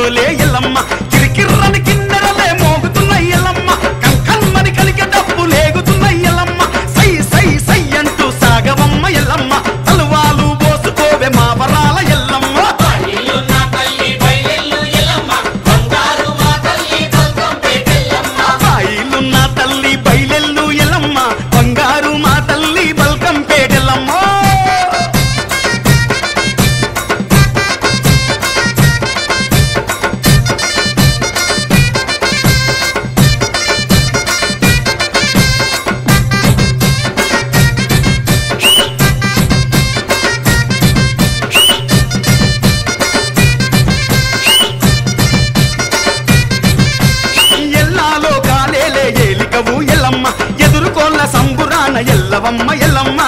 డోలే ఎల్లమ్మ కిరికిర్రని కిన్నెరలే మోగుతున్నాయి ఎల్లమ్మ కంకన్మని కలిగే డప్పు లేగుతున్నాయి ఎల్లమ్మ సై సై సై అంటూ సాగవమ్మ ఎల్లమ్మ తలువాలు పోసుకోవే మా వరాల ఎల్లమ్మ బాయిలున్న తల్లి బయలెల్లు ఎల్లమ్మ బంగారు మా తల్లి బల్కంపేటెల్లమ్మ ఎదుర్కోళ్ళ సంబురాన ఎల్లవమ్మ ఎల్లమ్మ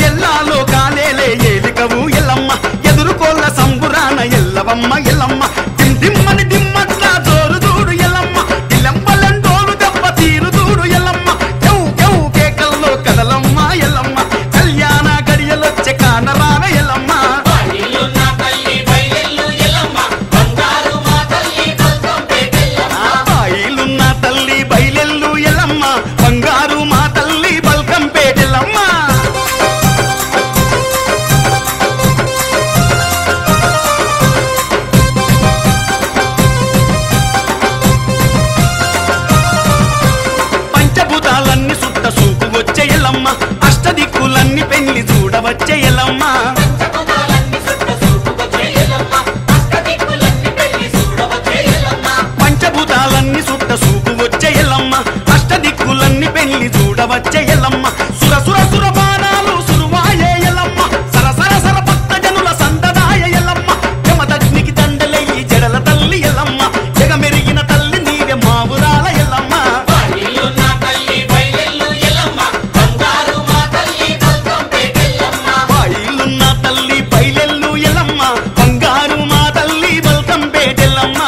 ఎల్లాలో కాలేలే ఏలికవు ఎల్లమ్మ ఎదుర్కోళ్ళ సంబురాన ఎల్లవమ్మ ఎల్లమ్మ దిమ్మని దిమ్మట్లా జోరు దూడు ఎల్లమ్మ దిలంబలండోలు దెబ్బ తీరు దూడు ఎల్లమ్మ కౌ కౌ కేకల్లో కదలమ్మ ఎల్లమ్మ కళ్యాణ గడియలొచ్చే కానరాన ఎల్లమ్మ బంగారు మా తల్లి బల్కంపేటెల్లమ్మ పంచభూతాలన్నీ సుట్ట సూపు వచ్చే ఎల్లమ్మ అష్టదిక్కులన్నీ పెళ్లి చూడవచ్చే ఎల్లమ్మ పంచభూతాలన్నీ సుట్ట సూపు వచ్చే ఎల్లమ్మ దిక్కులన్నీ పెళ్లి చూడవచ్చే ఎల్లమ్మ సుర సుర సుర బాణాలు సురువాయే ఎల్లమ్మ సర సర సర భక్త జనుల సందదాయ ఎల్లమ్మ యమదగ్నికి దండలయ్యి జడల తల్లి ఎల్లమ్మ జగమెరిగిన తల్లి నీవే మా ఊరాల ఎల్లమ్మ బాయిలున్న తల్లి బయలెల్లు ఎల్లమ్మ బంగారు మా తల్లి బల్కంపేటెల్లమ్మ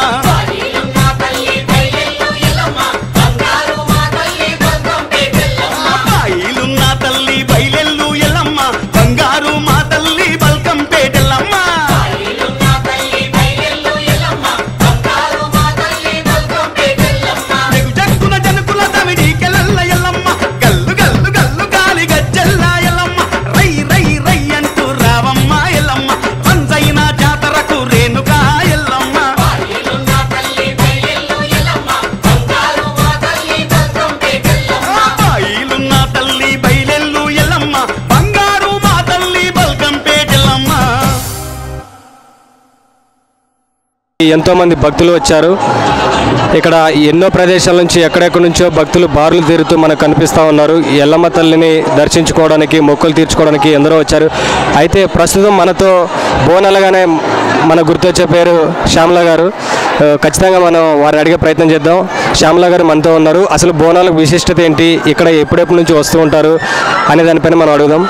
ఎంతో మంది భక్తులు వచ్చారు. ఇక్కడ ఎన్నో ప్రదేశాల నుంచి ఎక్కడెక్కడి నుంచో భక్తులు బారులు తీరుతూ మనకు కనిపిస్తూ ఉన్నారు. ఎల్లమ్మ తల్లిని దర్శించుకోవడానికి మొక్కులు తీర్చుకోవడానికి ఎందరో వచ్చారు. అయితే ప్రస్తుతం మనతో బోనాలుగానే మన గుర్తొచ్చే పేరు శ్యామల గారు. ఖచ్చితంగా మనం వారిని అడిగే ప్రయత్నం చేద్దాం. శ్యామల గారు మనతో ఉన్నారు. అసలు బోనాలకు విశిష్టత ఏంటి, ఇక్కడ ఎప్పుడెప్పటి నుంచి వస్తూ ఉంటారు అనే దానిపైన మనం అడుగుదాం.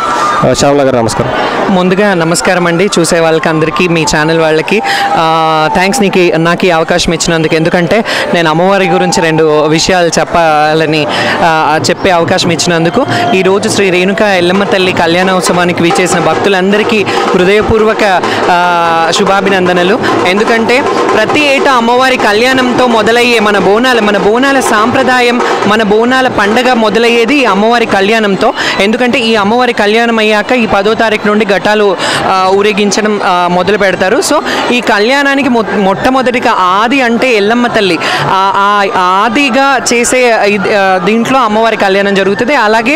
శ్యామల గారు నమస్కారం. ముందుగా నమస్కారం అండి చూసే వాళ్ళకి అందరికీ, మీ ఛానల్ వాళ్ళకి థ్యాంక్స్ నాకు ఈ అవకాశం ఇచ్చినందుకు. ఎందుకంటే నేను అమ్మవారి గురించి 2 విషయాలు చెప్పాలని చెప్పే అవకాశం ఇచ్చినందుకు. ఈరోజు శ్రీ రేణుకా ఎల్లమ్మ తల్లి కళ్యాణోత్సవానికి విచ్చేసిన భక్తులందరికీ హృదయపూర్వక శుభాభినందనలు. ఎందుకంటే ప్రతి ఏటా అమ్మవారి కళ్యాణంతో మొదలయ్యే మన బోనాల సాంప్రదాయం, మన బోనాల పండగ మొదలయ్యేది అమ్మవారి కళ్యాణంతో. ఎందుకంటే ఈ అమ్మవారి కళ్యాణం అయ్యాక ఈ 10వ తారీఖు నుండి ఘటాలు ఊరేగించడం మొదలు పెడతారు. సో ఈ కళ్యాణానికి మొట్టమొదటిగా ఆది అంటే ఎల్లమ్మ తల్లి, ఆదిగా చేసే దీంట్లో అమ్మవారి కళ్యాణం జరుగుతుంది. అలాగే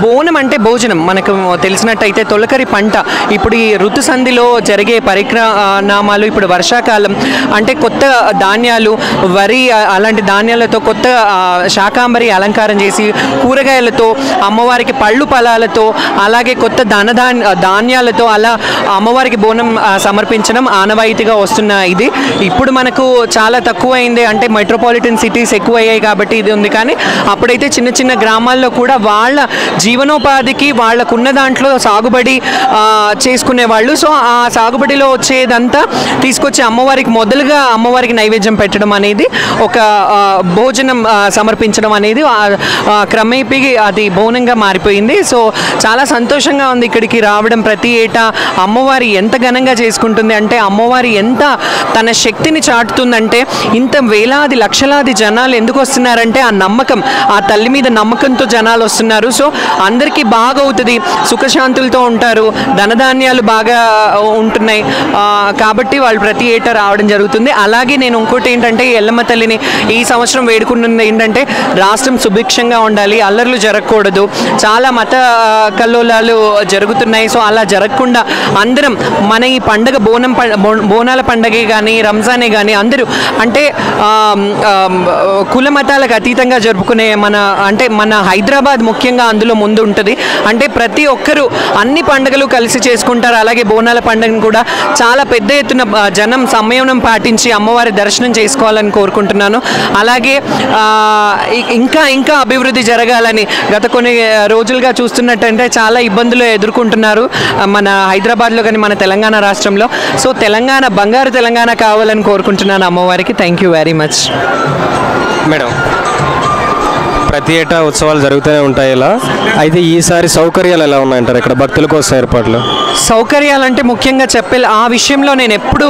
బోనం అంటే భోజనం. మనకు తెలిసినట్టయితే తొలకరి పంట, ఇప్పుడు ఈ ఋతు సంధిలో జరిగే పరిక్రమాలు, ఇప్పుడు వర్షాకాలం అంటే కొత్త ధాన్యాలు, వరి అలాంటి ధాన్యాలతో కొత్త శాకాంబరి అలంకారం చేసి, కూరగాయలతో, అమ్మవారికి పళ్ళు ఫలాలతో, అలాగే కొత్త ధాన్యాలతో అలా అమ్మవారికి బోనం సమర్పించడం ఆనవాయితీగా వస్తున్న ఇది. ఇప్పుడు మనకు చాలా తక్కువ అయింది, అంటే మెట్రోపాలిటన్ సిటీస్ ఎక్కువ అయ్యాయి కాబట్టి ఇది ఉంది. కానీ అప్పుడైతే చిన్న చిన్న గ్రామాల్లో కూడా వాళ్ళ జీవనోపాధికి వాళ్ళకున్న దాంట్లో సాగుబడి చేసుకునేవాళ్ళు. సో ఆ సాగుబడిలో వచ్చేదంతా తీసుకొచ్చి అమ్మవారికి మొదలుగా అమ్మవారికి నైవేద్యం పెట్టడం అనేది ఒక భోజనం సమర్పించడం అనేది క్రమేపీ అది బోనంగా మారిపోయింది. సో చాలా సంతోషంగా ఉంది ఇక్కడికి రావడం. ప్రతి ఏటా అమ్మవారి ఎంత ఘనంగా చేసుకుంటుంది అంటే, అమ్మవారి ఎంత తన శక్తిని చాటుతుందంటే, ఇంత వేలాది లక్షలాది జనాలు ఎందుకు వస్తున్నారంటే ఆ నమ్మకం, ఆ తల్లి మీద నమ్మకంతో జనాలు వస్తున్నారు. సో అందరికీ బాగా అవుతుంది, సుఖశాంతులతో ఉంటారు, ధనధాన్యాలు బాగా ఉంటున్నాయి కాబట్టి వాళ్ళు ప్రతి ఏటా రావడం జరుగుతుంది. అలాగే నేను ఇంకోటి ఏంటంటే, ఎల్లమ్మ తల్లిని ఈ సంవత్సరం వేడుకున్నది ఏంటంటే, రాష్ట్రం సుభిక్షంగా ఉండాలి, అల్లర్లు జరగకూడదు, చాలా మత కల్లోలాలు జరుగుతున్నాయి. సో అలా జరగకుండా అందరం మన ఈ పండగ బోనాల పండగే కానీ రంజానే కానీ అందరూ అంటే కుల మతాలకు అతీతంగా జరుపుకునే మన హైదరాబాద్ ముఖ్యంగా అందులో ముందు ఉంటుంది. అంటే ప్రతి ఒక్కరూ అన్ని పండుగలు కలిసి చేసుకుంటారు. అలాగే బోనాల పండుగను కూడా చాలా పెద్ద ఎత్తున జనం సంయమనం పాటించి అమ్మవారి దర్శనం చేసుకోవాలని కోరుకుంటున్నాను. అలాగే ఇంకా అభివృద్ధి జరగాలని గత కొన్ని రోజులుగా చూస్తున్నట్టంటే చాలా ఇబ్బందులు ఎదుర్కొంటున్నారు మన హైదరాబాద్లో కానీ మన తెలంగాణ రాష్ట్రంలో. సో తెలంగాణ బంగారు తెలంగాణ కావాలని కోరుకుంటున్నాను అమ్మవారికి. Thank you very much. Madam, ప్రతి ఏటా ఉత్సవాలు జరుగుతూనే ఉంటాయి ఇలా. అయితే ఈసారి సౌకర్యాలు ఎలా ఉన్నాయంటారు ఇక్కడ భక్తుల కోసం ఏర్పాట్లు? సౌకర్యాలు అంటే ముఖ్యంగా చెప్పాలి, ఆ విషయంలో నేను ఎప్పుడూ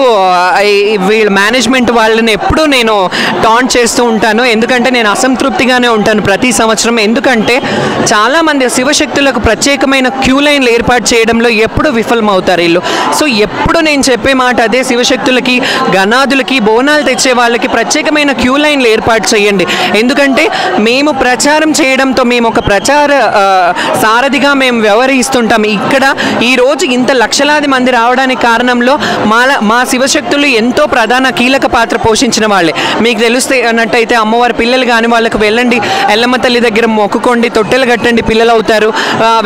వీళ్ళ మేనేజ్మెంట్ వాళ్ళని ఎప్పుడూ నేను టాంట్ చేస్తూ ఉంటాను. ఎందుకంటే నేను అసంతృప్తిగానే ఉంటాను ప్రతి సంవత్సరం. ఎందుకంటే చాలామంది శివశక్తులకు ప్రత్యేకమైన క్యూ లైన్లు ఏర్పాటు చేయడంలో ఎప్పుడు విఫలమవుతారు వీళ్ళు. సో ఎప్పుడు నేను చెప్పే మాట అదే, శివశక్తులకి గణాదులకి బోనాలు తెచ్చే వాళ్ళకి ప్రత్యేకమైన క్యూ లైన్లు ఏర్పాటు చేయండి. ఎందుకంటే మేము ప్రచారం చేయడంతో మేము ఒక ప్రచార సారథిగా మేము వ్యవహరిస్తుంటాం. ఇక్కడ ఈరోజు ఇంత లక్షలాది మంది రావడానికి కారణంలో మా శివశక్తులు ఎంతో ప్రధాన కీలక పాత్ర పోషించిన వాళ్ళే. మీకు తెలుస్తే అన్నట్టయితే అమ్మవారి పిల్లలు కానీ వాళ్ళకి వెళ్ళండి, ఎల్లమ్మ తల్లి దగ్గర మొక్కుకోండి, తొట్టెలు కట్టండి, పిల్లలు అవుతారు.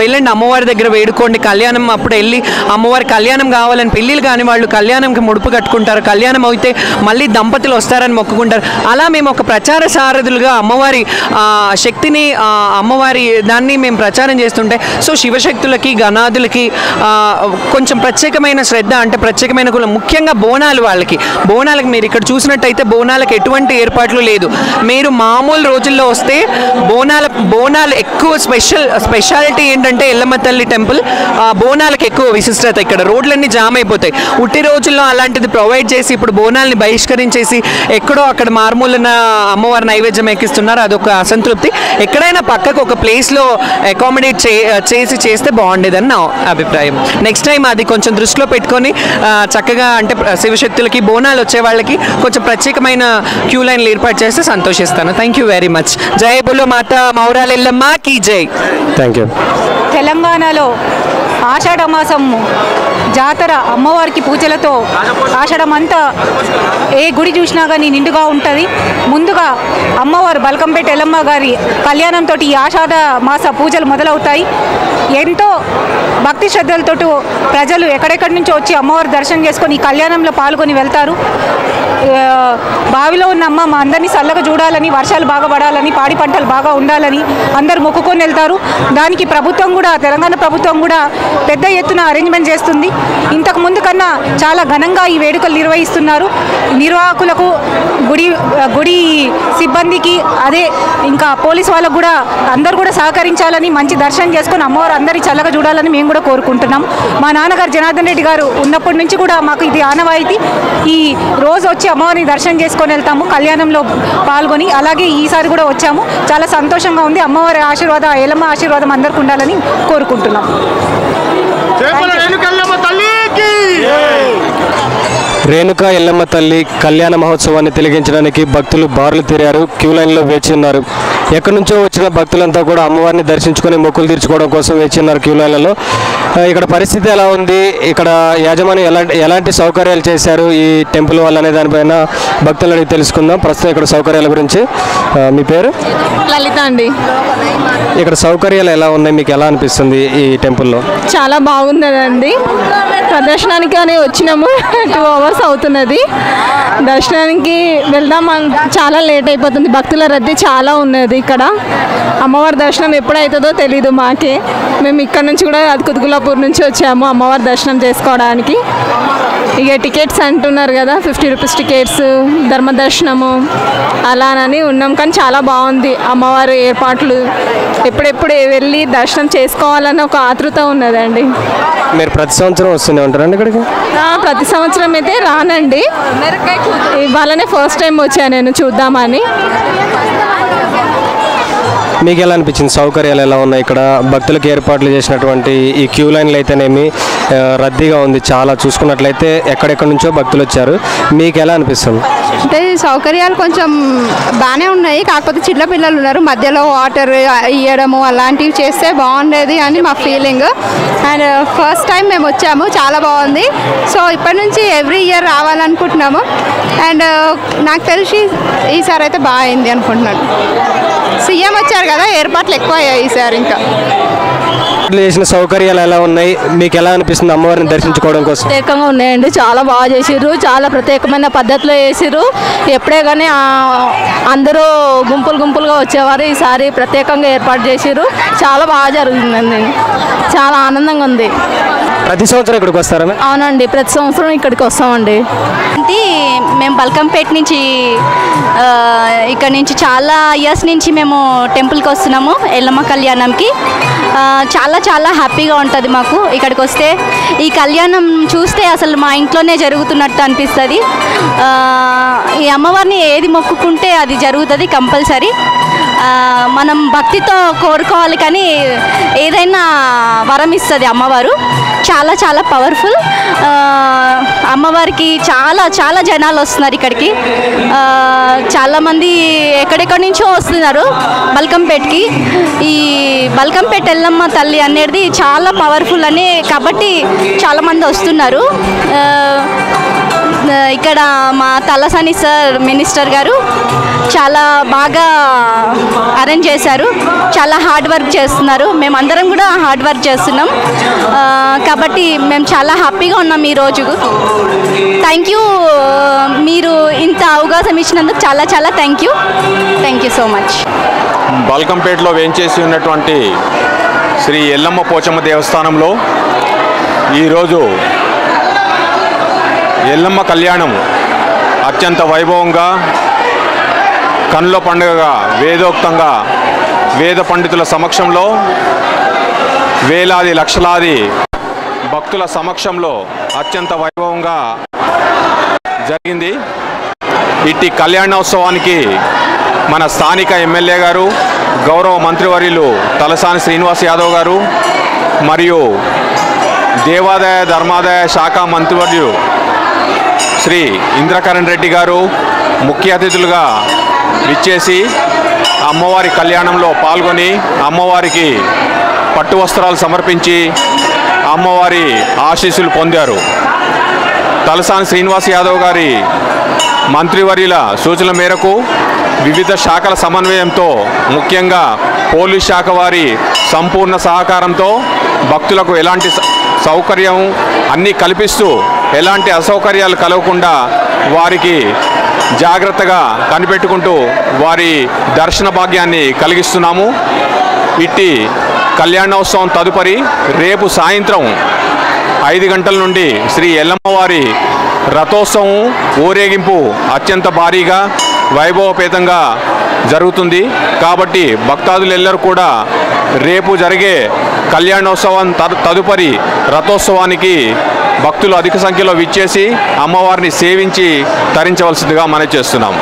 వెళ్ళండి అమ్మవారి దగ్గర వేడుకోండి, కళ్యాణం అప్పుడు వెళ్ళి అమ్మవారి కళ్యాణం కావాలని పెళ్ళిళ్ళు కానీ వాళ్ళు కళ్యాణంకి ముడుపు కట్టుకుంటారు, కళ్యాణం అయితే మళ్ళీ దంపతులు వస్తారని మొక్కుకుంటారు. అలా మేము ఒక ప్రచార సారథులుగా అమ్మవారి శక్తిని అమ్మవారి దాన్ని మేము ప్రచారం చేస్తుంటే, సో శివశక్తులకి గణాదులకి కొంచెం ప్రత్యేకమైన శ్రద్ధ అంటే ప్రత్యేకమైన కులం, ముఖ్యంగా బోనాలకు మీరు ఇక్కడ చూసినట్టయితే బోనాలకు ఎటువంటి ఏర్పాట్లు లేదు. మీరు మామూలు రోజుల్లో వస్తే బోనాలు ఎక్కువ స్పెషాలిటీ ఏంటంటే ఎల్లమ్మ తల్లి టెంపుల్ బోనాలకు ఎక్కువ విశిష్టత. ఇక్కడ రోడ్లన్నీ జామ్ అయిపోతాయి. ఉట్టి రోజుల్లో అలాంటిది ప్రొవైడ్ చేసి ఇప్పుడు బోనాల్ని బహిష్కరించేసి ఎక్కడో అక్కడ మార్మూలన అమ్మవారి నైవేద్యం ఎక్కిస్తున్నారు. అదొక అసంతృప్తి. ఎక్కడైనా పక్కకు ఒక ప్లేస్లో అకామిడేట్ చేస్తే బాగుండేదని నా అభిప్రాయం. నెక్స్ట్ టైం అది కొంచెం దృష్టిలో పెట్టుకొని చక్కగా అంటే శివశక్తులకి బోనాలు వచ్చే వాళ్ళకి కొంచెం ప్రత్యేకమైన క్యూ లైన్లు ఏర్పాటు చేస్తే సంతోషిస్తాను. Thank you very much. జై బోలో మాత మౌరాలెల్లమ్మ కీ జై. Thank you. తెలంగాణలో ఆషాఢ మాసం జాతర అమ్మవారికి పూజలతో ఆషాఢం అంతా ఏ గుడి చూసినా కానీ నిండుగా ఉంటుంది. ముందుగా అమ్మవారు బల్కంపేట ఎల్లమ్మ గారి కళ్యాణంతో ఈ ఆషాఢ మాస పూజలు మొదలవుతాయి. ఎంతో భక్తి శ్రద్ధలతో ప్రజలు ఎక్కడెక్కడి నుంచో వచ్చి అమ్మవారి దర్శనం చేసుకొని ఈ కళ్యాణంలో పాల్గొని వెళ్తారు. బావిలో ఉన్న అమ్మ మా అందరినీ చల్లగా చూడాలని, వర్షాలు బాగా పడాలని, పాడి పంటలు బాగా ఉండాలని అందరు మొక్కుకొని వెళ్తారు. దానికి ప్రభుత్వం కూడా, తెలంగాణ ప్రభుత్వం కూడా పెద్ద ఎత్తున అరేంజ్మెంట్ చేస్తుంది. ఇంతకు ముందు కన్నా చాలా ఘనంగా ఈ వేడుకలు నిర్వహిస్తున్నారు. నిర్వాహకులకు, గుడి సిబ్బందికి, అదే ఇంకా పోలీసు వాళ్ళకు కూడా అందరూ కూడా సహకరించాలని, మంచి దర్శనం చేసుకొని అమ్మవారు అందరి చల్లగా చూడాలని మేము కూడా కోరుకుంటున్నాం. మా నాన్నగారు జనార్దన్ రెడ్డి గారు ఉన్నప్పటి నుంచి కూడా మాకు ఇది ఆనవాయితీ. ఈ రోజు వచ్చి అమ్మవారిని దర్శనం చేసుకొని వెళ్తాము, కళ్యాణంలో పాల్గొని. అలాగే ఈసారి కూడా వచ్చాము, చాలా సంతోషంగా ఉంది. అమ్మవారి ఆశీర్వాదం, ఎల్లమ్మ ఆశీర్వాదం అందరికీ ఉండాలని కోరుకుంటున్నాం. రేణుకా ఎల్లమ్మ తల్లి కళ్యాణ మహోత్సవాన్ని తిలకించడానికి భక్తులు బారులు తీరారు, క్యూ లైన్లో వేచి ఉన్నారు. ఎక్కడి నుంచో వచ్చిన భక్తులంతా కూడా అమ్మవారిని దర్శించుకొని మొక్కులు తీర్చుకోవడం కోసం వేచి ఉన్నారు క్యూ లైన్లలో. ఇక్కడ పరిస్థితి ఎలా ఉంది, ఇక్కడ యాజమాన్యం ఎలాంటి సౌకర్యాలు చేశారు ఈ టెంపుల్ వల్ల అనే దానిపైన భక్తులను అడిగి తెలుసుకుందాం. ప్రస్తుతం ఇక్కడ సౌకర్యాల గురించి. మీ పేరు? లలిత అండి. ఇక్కడ సౌకర్యాలు ఎలా ఉన్నాయి, మీకు ఎలా అనిపిస్తుంది ఈ టెంపుల్లో? చాలా బాగుందండి. ప్రదర్శనానికి అని వచ్చినాము, 2 hours అవుతున్నది. దర్శనానికి వెళ్దాం, చాలా లేట్ అయిపోతుంది, భక్తుల రద్దీ చాలా ఉన్నది. ఇక్కడ. అమ్మవారి దర్శనం ఎప్పుడవుతుందో తెలీదు మాకే. మేము ఇక్కడ నుంచి కూడా కుతుకులాపూర్ నుంచి వచ్చాము అమ్మవారి దర్శనం చేసుకోవడానికి. ఇక టికెట్స్ అంటున్నారు కదా, 50 రూపీస్ టికెట్స్, ధర్మ దర్శనము అలానని ఉన్నాం. కానీ చాలా బాగుంది అమ్మవారి ఏర్పాట్లు. ఎప్పుడెప్పుడు వెళ్ళి దర్శనం చేసుకోవాలని ఒక ఆతృత ఉన్నదండి. మీరు ప్రతి సంవత్సరం వస్తూనే ఉంటారండి ఇక్కడికి? ప్రతి సంవత్సరం అయితే రానండి, ఇవాళనే ఫస్ట్ టైం వచ్చాను నేను చూద్దామని. మీకు ఎలా అనిపించింది? సౌకర్యాలు ఎలా ఉన్నాయి ఇక్కడ? భక్తులకు ఏర్పాట్లు చేసినటువంటి ఈ క్యూ లైన్లు అయితేనేమి రద్దీగా ఉంది చాలా. చూసుకున్నట్లయితే ఎక్కడెక్కడి నుంచో భక్తులు వచ్చారు. మీకు ఎలా అనిపిస్తుంది? అంటే సౌకర్యాలు కొంచెం బాగానే ఉన్నాయి, కాకపోతే చిన్న పిల్లలు ఉన్నారు, మధ్యలో వాటర్ ఇవ్వడము అలాంటివి చేస్తే బాగుండేది అని మా ఫీలింగ్. అండ్ ఫస్ట్ టైం మేము వచ్చాము, చాలా బాగుంది. సో ఇప్పటి నుంచి ఎవ్రీ ఇయర్ రావాలనుకుంటున్నాము. అండ్ నాకు తెలిసి ఈసారి అయితే బాగా అయింది అనుకుంటున్నాను. సీఎం వచ్చారు కదా, ఏర్పాట్లు ఎక్కువ అయ్యాయి ఈసారి. ఇంకా చేసిన సౌకర్యాలు ఎలా ఉన్నాయి? మీకు ఎలా అనిపిస్తుంది అమ్మవారిని దర్శించుకోవడం కోసం? ప్రత్యేకంగా ఉన్నాయండి, చాలా బాగా చేసిర్రు, చాలా ప్రత్యేకమైన పద్ధతిలో చేసిర్రు. ఎప్పుడే కానీ అందరూ గుంపులుగా వచ్చేవారు, ఈసారి ప్రత్యేకంగా ఏర్పాటు చేసిర్రు. చాలా బాగా జరుగుతుందండి, చాలా ఆనందంగా ఉంది. ప్రతి సంవత్సరం ఇక్కడికి వస్తారా? అవునండి, ప్రతి సంవత్సరం ఇక్కడికి వస్తామండి. మేము బల్కంపేట నుంచి ఇక్కడ నుంచి చాలా ఇయర్స్ నుంచి మేము టెంపుల్కి వస్తున్నాము, ఎల్లమ్మ కళ్యాణంకి. చాలా హ్యాపీగా ఉంటుంది మాకు ఇక్కడికి వస్తే. ఈ కళ్యాణం చూస్తే అసలు మా ఇంట్లోనే జరుగుతున్నట్టు అనిపిస్తుంది. ఈ అమ్మవారిని ఏది మొక్కుకుంటే అది జరుగుతుంది కంపల్సరీ. మనం భక్తితో కోరుకోవాలి, కానీ ఏదైనా వరం ఇస్తుంది అమ్మవారు. చాలా పవర్ఫుల్. అమ్మవారికి చాలా జనాలు వస్తున్నారు ఇక్కడికి. చాలామంది ఎక్కడెక్కడి నుంచో వస్తున్నారు బల్కంపేటకి. ఈ బల్కంపేట ఎల్లమ్మ తల్లి అనేది చాలా పవర్ఫుల్ అని కాబట్టి చాలామంది వస్తున్నారు. ఇక్కడ మా తలసాని సార్ మినిస్టర్ గారు చాలా బాగా అరేంజ్ చేశారు, చాలా హార్డ్ వర్క్ చేస్తున్నారు. మేమందరం కూడా హార్డ్ వర్క్ చేస్తున్నాం, కాబట్టి మేము చాలా హ్యాపీగా ఉన్నాం ఈరోజు. థ్యాంక్ యూ, మీరు ఇంత అవకాశం ఇచ్చినందుకు చాలా థ్యాంక్ యూ సో మచ్. బల్కంపేటలో వేంచేసి ఉన్నటువంటి శ్రీ ఎల్లమ్మ పోచమ్మ దేవస్థానంలో ఈరోజు ఎల్లమ్మ కళ్యాణం అత్యంత వైభవంగా, కన్నుల పండుగగా, వేదోక్తంగా వేద పండితుల సమక్షంలో వేలాది లక్షలాది భక్తుల సమక్షంలో అత్యంత వైభవంగా జరిగింది. ఇట్టి కళ్యాణోత్సవానికి మన స్థానిక ఎమ్మెల్యే గారు, గౌరవ మంత్రివర్యులు తలసాని శ్రీనివాస్ యాదవ్ గారు మరియు దేవాదాయ ధర్మాదాయ శాఖ మంత్రివర్యులు శ్రీ ఇంద్రకరణ్ రెడ్డి గారు ముఖ్య అతిథులుగా విచ్చేసి అమ్మవారి కళ్యాణంలో పాల్గొని అమ్మవారికి పట్టు వస్త్రాలు సమర్పించి అమ్మవారి ఆశీస్సులు పొందారు. తలసాని శ్రీనివాస్ యాదవ్ గారి మంత్రివర్యుల సూచనల మేరకు వివిధ శాఖల సమన్వయంతో, ముఖ్యంగా పోలీస్ శాఖ వారి సంపూర్ణ సహకారంతో భక్తులకు ఎలాంటి సౌకర్యం అన్నీ కల్పిస్తూ ఎలాంటి అసౌకర్యాలు కలగకుండా వారికి జాగ్రత్తగా కనిపెట్టుకుంటూ వారి దర్శన భాగ్యాన్ని కలిగిస్తున్నాము. ఇట్టి కళ్యాణోత్సవం తదుపరి రేపు సాయంత్రం 5 గంటల నుండి శ్రీ ఎల్లమ్మవారి రథోత్సవం ఊరేగింపు అత్యంత భారీగా వైభవపేతంగా జరుగుతుంది. కాబట్టి భక్తాదులెల్లరూ కూడా రేపు జరిగే కళ్యాణోత్సవం తదుపరి రథోత్సవానికి భక్తులు అధిక సంఖ్యలో విచ్చేసి అమ్మవారిని సేవించి తరించవలసిందిగా మనవి చేస్తున్నాం.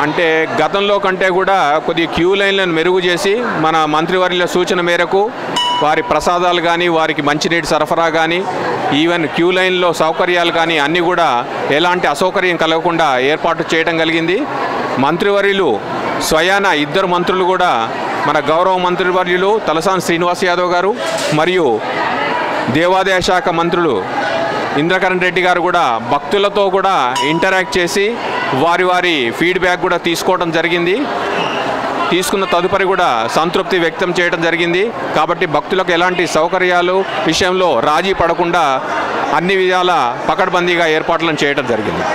అంటే గతంలో కంటే కూడా కొద్దిగా క్యూ లైన్లను మెరుగు చేసి మన మంత్రివర్యుల సూచన మేరకు వారి ప్రసాదాలు కానీ, వారికి మంచినీటి సరఫరా కానీ, ఈవెన్ క్యూ లైన్లో సౌకర్యాలు కానీ అన్నీ కూడా ఎలాంటి అసౌకర్యం కలగకుండా ఏర్పాటు చేయడం కలిగింది. మంత్రివర్యులు స్వయాన 2 మంత్రులు కూడా, మన గౌరవ మంత్రివర్యులు తలసాని శ్రీనివాస్ యాదవ్ గారు మరియు దేవాదాయ శాఖ మంత్రులు ఇంద్రకరణ్ రెడ్డి గారు కూడా భక్తులతో కూడా ఇంటరాక్ట్ చేసి వారి ఫీడ్బ్యాక్ కూడా తీసుకోవడం జరిగింది. తీసుకున్న తదుపరి కూడా సంతృప్తి వ్యక్తం చేయడం జరిగింది. కాబట్టి భక్తులకు ఎలాంటి సౌకర్యాలు విషయంలో రాజీ పడకుండా అన్ని విధాల పకడ్బందీగా ఏర్పాట్లను చేయడం జరిగింది.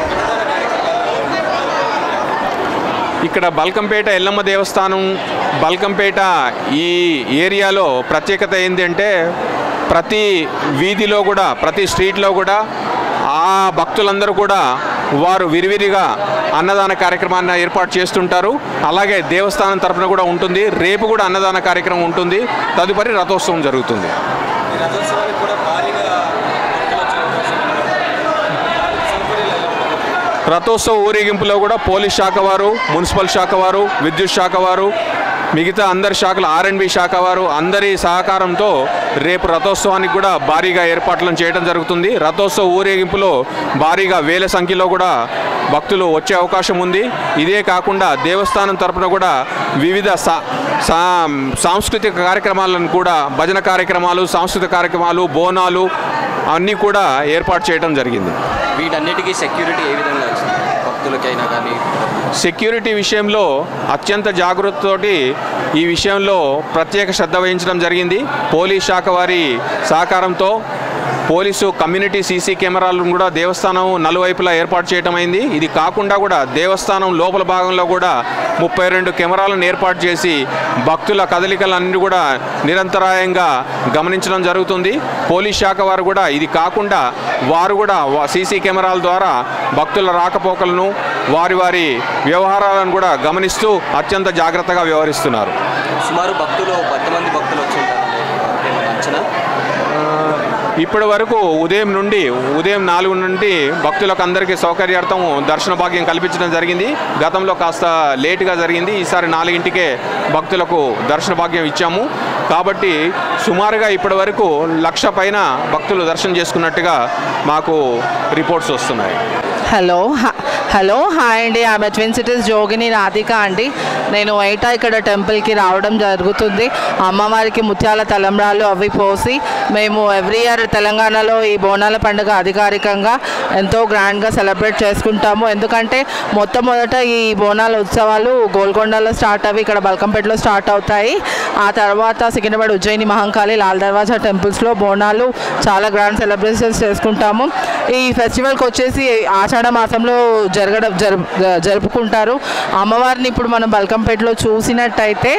ఇక్కడ బల్కంపేట ఎల్లమ్మ దేవస్థానం, బల్కంపేట ఈ ఏరియాలో ప్రత్యేకత ఏంటంటే ప్రతి వీధిలో కూడా, ప్రతి స్ట్రీట్లో కూడా ఆ భక్తులందరూ కూడా వారు విరివిరిగా అన్నదాన కార్యక్రమాన్ని ఏర్పాటు చేస్తుంటారు. అలాగే దేవస్థానం తరపున కూడా ఉంటుంది. రేపు కూడా అన్నదాన కార్యక్రమం ఉంటుంది. తదుపరి రథోత్సవం జరుగుతుంది. రథోత్సవ ఊరేగింపులో కూడా పోలీస్ శాఖ వారు, మున్సిపల్ శాఖ వారు, విద్యుత్ శాఖ వారు, మిగతా అందరి శాఖల R&B శాఖ వారు అందరి సహకారంతో రేపు రథోత్సవానికి కూడా భారీగా ఏర్పాట్లను చేయడం జరుగుతుంది. రథోత్సవ ఊరేగింపులో భారీగా వేల సంఖ్యలో కూడా భక్తులు వచ్చే అవకాశం ఉంది. ఇదే కాకుండా దేవస్థానం తరపున కూడా వివిధ సాంస్కృతిక కార్యక్రమాలను కూడా, భజన కార్యక్రమాలు, సాంస్కృతిక కార్యక్రమాలు, బోనాలు అన్నీ కూడా ఏర్పాటు చేయడం జరిగింది. వీటన్నిటికీ సెక్యూరిటీ ఏ విధంగా భక్తులకైనా కానీ? సెక్యూరిటీ విషయంలో అత్యంత జాగ్రత్తతోటి ఈ విషయంలో ప్రత్యేక శ్రద్ధ వహించడం జరిగింది. పోలీస్ శాఖ వారి సహకారంతో పోలీసు కమ్యూనిటీ సీసీ కెమెరాలను కూడా దేవస్థానం నలువైపులా ఏర్పాటు చేయడం అయింది. ఇది కాకుండా కూడా దేవస్థానం లోపల భాగంలో కూడా 32 కెమెరాలను ఏర్పాటు చేసి భక్తుల కదలికలన్నీ కూడా నిరంతరాయంగా గమనించడం జరుగుతుంది. పోలీస్ శాఖ వారు కూడా ఇది కాకుండా వారు కూడా సీసీ కెమెరాల ద్వారా భక్తుల రాకపోకలను, వారి వారి వ్యవహారాలను కూడా గమనిస్తూ అత్యంత జాగ్రత్తగా వ్యవహరిస్తున్నారు. సుమారు భక్తులు 10 మంది భక్తులు వచ్చింటారు అంచనా? ఇప్పటి వరకు ఉదయం 4 నుండి భక్తులకు అందరికీ సౌకర్యార్థం దర్శన భాగ్యం కల్పించడం జరిగింది. గతంలో కాస్త లేటుగా జరిగింది. ఈసారి 4ంటికే భక్తులకు దర్శన భాగ్యం ఇచ్చాము. కాబట్టి సుమారుగా ఇప్పటి వరకు 1,00,000 పైన భక్తులు దర్శనం చేసుకున్నట్టుగా మాకు రిపోర్ట్స్ వస్తున్నాయి. హలో హాయ్ అండి. ఆమె ట్విన్ సిటీస్ జోగిని రాధిక అండి. నేను వైటా ఇక్కడ టెంపుల్కి రావడం జరుగుతుంది. అమ్మవారికి ముత్యాల తలంబ్రాలు అవి పోసి మేము ఎవ్రీ ఇయర్ తెలంగాణలో ఈ బోనాల పండుగ అధికారికంగా ఎంతో గ్రాండ్గా సెలబ్రేట్ చేసుకుంటాము. ఎందుకంటే మొట్టమొదట ఈ బోనాల ఉత్సవాలు గోల్కొండలో స్టార్ట్ అవి ఇక్కడ బల్కంపేటలో స్టార్ట్ అవుతాయి. ఆ తర్వాత సికింద్రాబాద్, ఉజ్జయిని, మహంకాళి, లాల్ దర్వాజా టెంపుల్స్లో బోనాలు చాలా గ్రాండ్ సెలబ్రేషన్స్ చేసుకుంటాము. ఈ ఫెస్టివల్కి వచ్చేసి ఆషాఢ మాసంలో జరుపుకుంటారు. అమ్మవారిని ఇప్పుడు మనం బల్కంపేటలో చూసినట్టయితే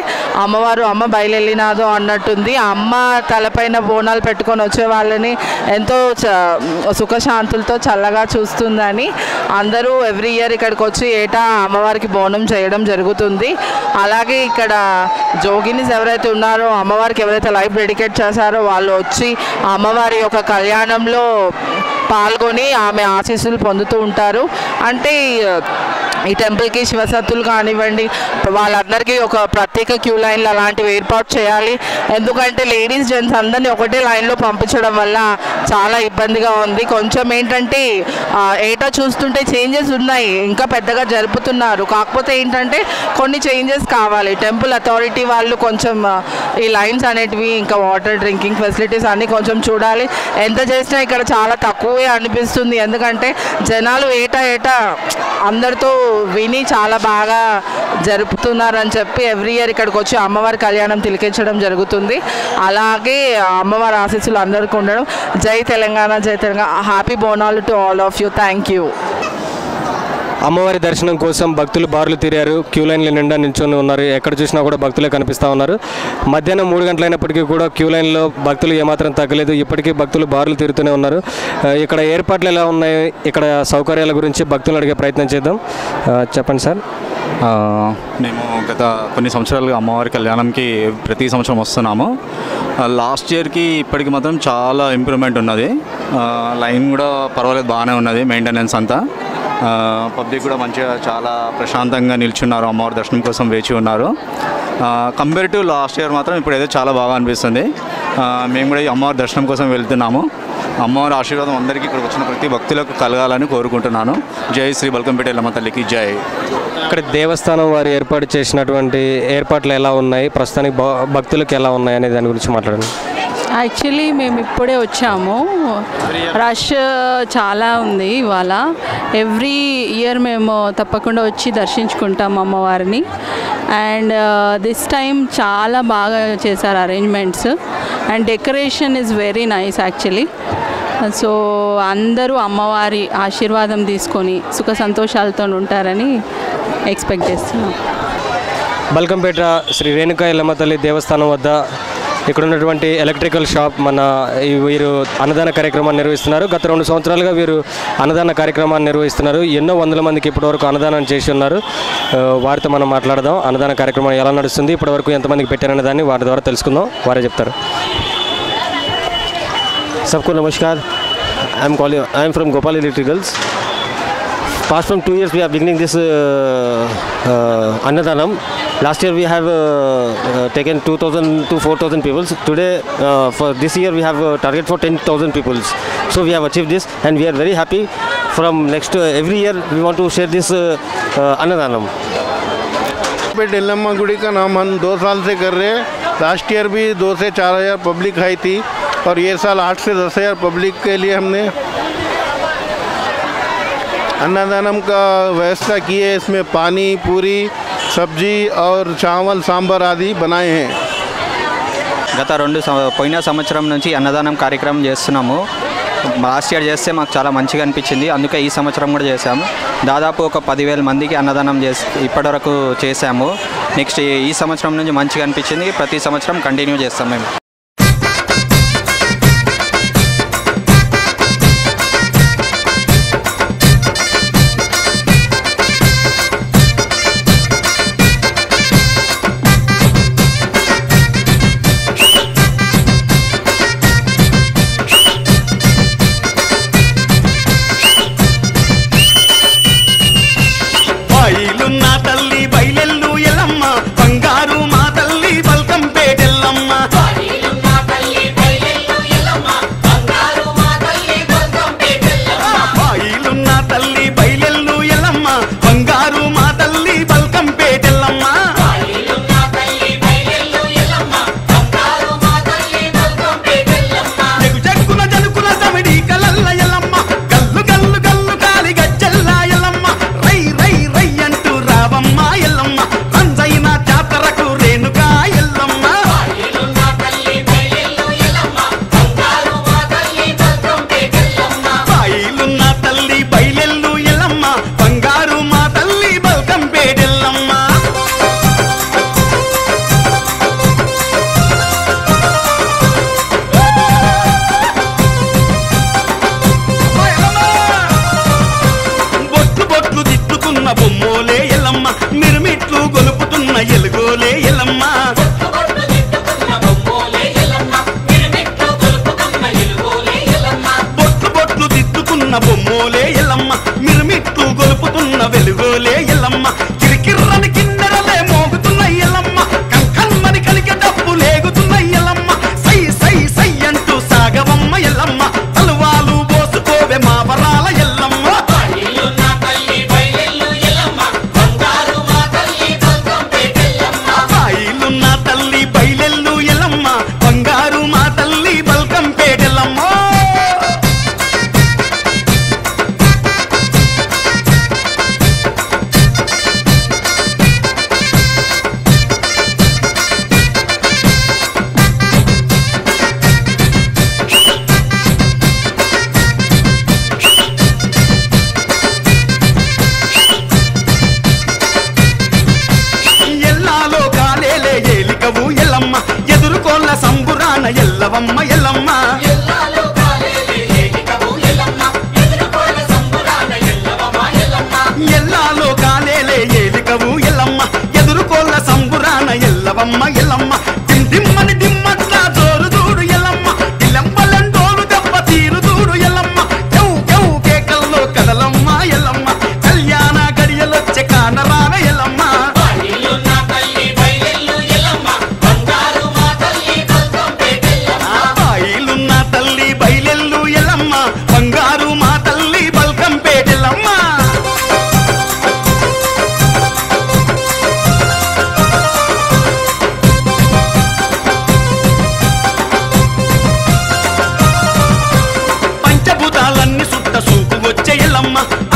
అమ్మవారు అమ్మ బయలునాదో అన్నట్టుంది. అమ్మ తలపైన బోనాలు పెట్టుకొని వచ్చే వాళ్ళని ఎంతో సుఖశాంతులతో చల్లగా చూస్తుందని అందరూ ఎవ్రీ ఇయర్ ఇక్కడికి వచ్చి ఏటా అమ్మవారికి బోనం చేయడం జరుగుతుంది. అలాగే ఇక్కడ జోగినిస్ ఎవరైతే ఉన్నారో, అమ్మవారికి ఎవరైతే లైఫ్ డెడికేట్ చేశారో వాళ్ళు వచ్చి అమ్మవారి యొక్క కళ్యాణంలో పాల్గొని ఆమె ఆశీస్సులు పొందుతూ ఉంటారు. అంటే ఈ టెంపుల్కి శివసత్తులు కానివ్వండి, వాళ్ళందరికీ ఒక ప్రత్యేక క్యూ లైన్లు అలాంటివి ఏర్పాటు చేయాలి. ఎందుకంటే లేడీస్ జెంట్స్ అందరినీ ఒకటే లైన్లో పంపించడం వల్ల చాలా ఇబ్బందిగా ఉంది. కొంచెం ఏంటంటే ఏటా చూస్తుంటే చేంజెస్ ఉన్నాయి, ఇంకా పెద్దగా జరుపుతున్నారు. కాకపోతే ఏంటంటే కొన్ని చేంజెస్ కావాలి. టెంపుల్ అథారిటీ వాళ్ళు కొంచెం ఈ లైన్స్ అనేటివి, ఇంకా వాటర్ డ్రింకింగ్ ఫెసిలిటీస్ అన్నీ కొంచెం చూడాలి. ఎంత చేసినా ఇక్కడ చాలా తక్కువే అనిపిస్తుంది. ఎందుకంటే జనాలు ఏటా అందరితో విని చాలా బాగా జరుపుతున్నారని చెప్పి ఎవ్రీ ఇయర్ ఇక్కడికి వచ్చి అమ్మవారి కళ్యాణం తిలకించడం జరుగుతుంది. అలాగే అమ్మవారి ఆశీస్సులు అందరికీ ఉండడం. జై తెలంగాణ, జై Telangana. Happy Bonalu to all of you. Thank you. అమ్మవారి దర్శనం కోసం భక్తులు బారులు తీరారు. క్యూ లైన్ల నిండా నిల్చొని ఉన్నారు. ఎక్కడ చూసినా కూడా భక్తులే కనిపిస్తూ ఉన్నారు. మధ్యాహ్నం 3 గంటలైనప్పటికీ కూడా క్యూ లైన్లో భక్తులు ఏమాత్రం తగ్గలేదు. ఇప్పటికీ భక్తులు బారులు తీరుతూనే ఉన్నారు. ఇక్కడ ఏర్పాట్లు ఎలా ఉన్నాయి, ఇక్కడ సౌకర్యాల గురించి భక్తులు అడిగే ప్రయత్నం చేద్దాం. చెప్పండి సార్. మేము గత కొన్ని సంవత్సరాలుగా అమ్మవారి కళ్యాణంకి ప్రతి సంవత్సరం వస్తున్నాము. లాస్ట్ ఇయర్కి ఇప్పటికి మాత్రం చాలా ఇంప్రూవ్మెంట్ ఉన్నది. లైన్ కూడా పర్వాలేదు, బాగానే ఉన్నది. మెయింటెనెన్స్ అంతా పబ్లిక్ కూడా మంచిగా చాలా ప్రశాంతంగా నిల్చున్నారు. అమ్మవారి దర్శనం కోసం వేచి ఉన్నారు. కంపేర్ టు లాస్ట్ ఇయర్ మాత్రం ఇప్పుడు ఏదో చాలా బాగా అనిపిస్తుంది. మేము కూడా ఈ అమ్మవారి దర్శనం కోసం వెళ్తున్నాము. అమ్మవారి ఆశీర్వాదం అందరికీ ఇక్కడికి వచ్చిన ప్రతి భక్తులకు కలగాలని కోరుకుంటున్నాను. జై శ్రీ బల్కంపేట ఎల్లమ్మ తల్లికి జై. ఇక్కడ దేవస్థానం వారు ఏర్పాటు చేసినటువంటి ఏర్పాట్లు ఎలా ఉన్నాయి, ప్రస్తుతానికి భక్తులకు ఎలా ఉన్నాయి అనే దాని గురించి మాట్లాడండి. యాక్చువల్లీ మేము ఇప్పుడే వచ్చాము. రష్ చాలా ఉంది ఇవాళ. ఎవ్రీ ఇయర్ మేము తప్పకుండా వచ్చి దర్శించుకుంటాం అమ్మవారిని. అండ్ దిస్ టైం చాలా బాగా చేశారు arrangements. And decoration is very nice actually. So అందరూ అమ్మవారి ఆశీర్వాదం తీసుకొని సుఖ సంతోషాలతో ఉంటారని ఎక్స్పెక్ట్ చేస్తున్నాం. బల్కంపేట శ్రీ రేణుకా ఎల్లమ్మ తల్లి దేవస్థానం వద్ద ఇక్కడ ఉన్నటువంటి ఎలక్ట్రికల్ షాప్ వీరు అన్నదాన కార్యక్రమాన్ని నిర్వహిస్తున్నారు. గత 2 సంవత్సరాలుగా వీరు అన్నదాన కార్యక్రమాన్ని నిర్వహిస్తున్నారు. ఎన్నో వందల మందికి ఇప్పటివరకు అన్నదానం చేసి ఉన్నారు. వారితో మనం మాట్లాడదాం. అన్నదాన కార్యక్రమం ఎలా నడుస్తుంది, ఇప్పటివరకు ఎంతమందికి పెట్టారనే దాన్ని వారి ద్వారా తెలుసుకుందాం. వారే చెప్తారు. सबको नमस्कार. I am from Gopal Electricals. Past from 2 years we are beginning this Annadanam. Last year we have taken 2,000 to 4,000 people. Today for this year we have a target for 10,000 people. So we have achieved this and we are very happy. From next every year we want to share this Annadanam. Yellamma Gudi का नाम हम 2 साल से कर रहे हैं. Last year भी 2 से 4,000 पब्लिक आई थी और ये साल 8 से 10,000 पब्लिक के लिए हमने अन्नदानम का व्यवस्था की है. इसमें पानी, पूरी, सब्जी और चावल, सांभर आदि बनाए हैं. గత పోయిన సంవత్సరం నుంచి అన్నదానం కార్యక్రమం చేస్తున్నాము. లాస్ట్ ఇయర్ చేస్తే మాకు చాలా మంచిగా అనిపించింది. అందుకే ఈ సంవత్సరం కూడా చేశాము. దాదాపు ఒక 10,000 మందికి అన్నదానం ఇప్పటివరకు చేశాము. నెక్స్ట్ ఈ సంవత్సరం నుంచి మంచిగా అనిపించింది. ప్రతి సంవత్సరం కంటిన్యూ చేస్తాం మేము.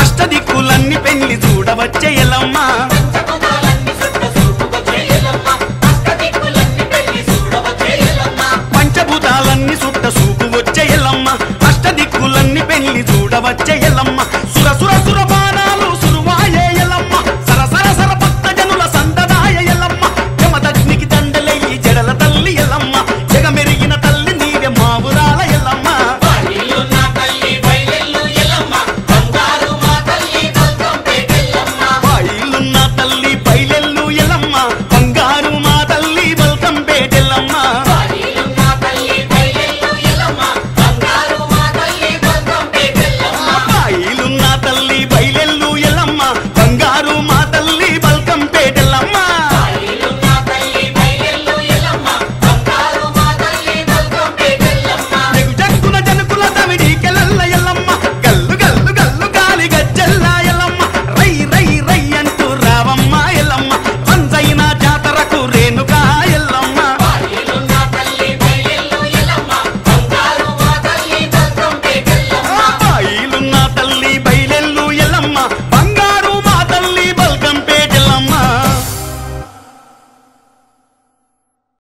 అష్టదిక్కులన్నీ పెళ్లి చూడవచ్చే ఎల్లమ్మ.